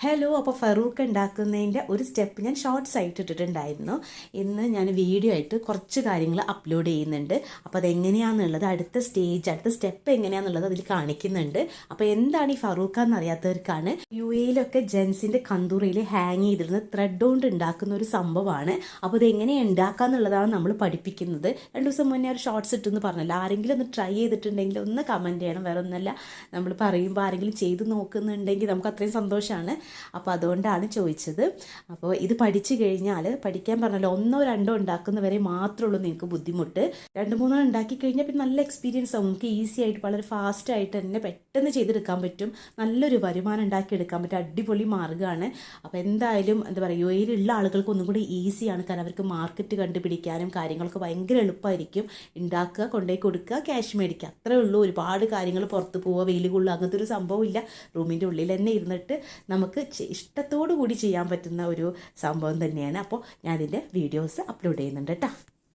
Hello, അപ്പോൾ ഫറൂഖ് ഉണ്ടാക്കുന്നതിൻ്റെ ഒരു step ഞാൻ ഷോർട്സ് ആയിട്ട് ഇട്ടിട്ടുണ്ടായിരുന്നു. ഇന്ന് ഞാൻ വീഡിയോ ആയിട്ട് കുറച്ച് കാര്യങ്ങൾ അപ്ലോഡ് ചെയ്യുന്നുണ്ട്. അപ്പോൾ അതെങ്ങനെയാണെന്നുള്ളത് അടുത്ത സ്റ്റെപ്പ് എങ്ങനെയാണെന്നുള്ളത് അതിൽ കാണിക്കുന്നുണ്ട്. അപ്പോൾ എന്താണ് ഈ ഫറൂഖ എന്നറിയാത്തവർക്കാണ്, യു എയിലൊക്കെ ജെൻസിൻ്റെ കന്തൂറയിൽ ഹാങ് ചെയ്തിരുന്ന ത്രെഡ് കൊണ്ട് ഉണ്ടാക്കുന്ന ഒരു സംഭവമാണ്. അപ്പോൾ ഇതെങ്ങനെ ഉണ്ടാക്കാന്നുള്ളതാണ് നമ്മൾ പഠിപ്പിക്കുന്നത്. 2 ദിവസം മുന്നേ ഒരു ഷോർട്സ് ഇട്ടെന്ന് പറഞ്ഞല്ലോ. ആരെങ്കിലും ഒന്ന് ട്രൈ ചെയ്തിട്ടുണ്ടെങ്കിൽ ഒന്ന് കമൻറ്റ് ചെയ്യണം. വേറെ ഒന്നല്ല, നമ്മൾ പറയുമ്പോൾ ആരെങ്കിലും ചെയ്ത് നോക്കുന്നുണ്ടെങ്കിൽ നമുക്ക് അത്രയും സന്തോഷമാണ്. അപ്പോൾ അതുകൊണ്ടാണ് ചോദിച്ചത്. അപ്പോൾ ഇത് പഠിച്ചു കഴിഞ്ഞാൽ, പഠിക്കാൻ പറഞ്ഞല്ലോ 1 or 2 ഉണ്ടാക്കുന്നവരെ മാത്രമേ ഉള്ളൂ നിങ്ങൾക്ക് ബുദ്ധിമുട്ട്. 2-3 ഉണ്ടാക്കി കഴിഞ്ഞാൽ പിന്നെ നല്ല എക്സ്പീരിയൻസ് ആവും. നമുക്ക് ഈസി ആയിട്ട് വളരെ ഫാസ്റ്റ് ആയിട്ട് തന്നെ പെട്ടെന്ന് ചെയ്തെടുക്കാൻ പറ്റും. നല്ലൊരു വരുമാനം ഉണ്ടാക്കിയെടുക്കാൻ പറ്റും. അടിപൊളി മാർഗ്ഗമാണ്. അപ്പോൾ എന്തായാലും എന്താ പറയുക, യു എയിലുള്ള ആളുകൾക്ക് ഒന്നും കൂടി ഈസിയാണ്. കാരണം അവർക്ക് മാർക്കറ്റ് കണ്ടുപിടിക്കാനും കാര്യങ്ങളൊക്കെ ഭയങ്കര എളുപ്പമായിരിക്കും. ഉണ്ടാക്കുക, കൊണ്ടുപോയി കൊടുക്കുക, ക്യാഷ് മേടിക്കുക, അത്രേ ഉള്ളൂ. ഒരുപാട് കാര്യങ്ങൾ പുറത്ത് പോവുക, വെയിൽ കൊള്ളുക, അങ്ങനത്തെ ഒരു സംഭവമില്ല. റൂമിൻ്റെ ഉള്ളിൽ തന്നെ ഇരുന്നിട്ട് നമുക്ക് ഇഷ്ടത്തോടു കൂടി ചെയ്യാൻ പറ്റുന്ന ഒരു സംഭവം തന്നെയാണ്. അപ്പോൾ ഞാൻ ഇതിൻ്റെ വീഡിയോസ് അപ്ലോഡ് ചെയ്യുന്നുണ്ട് കേട്ടോ.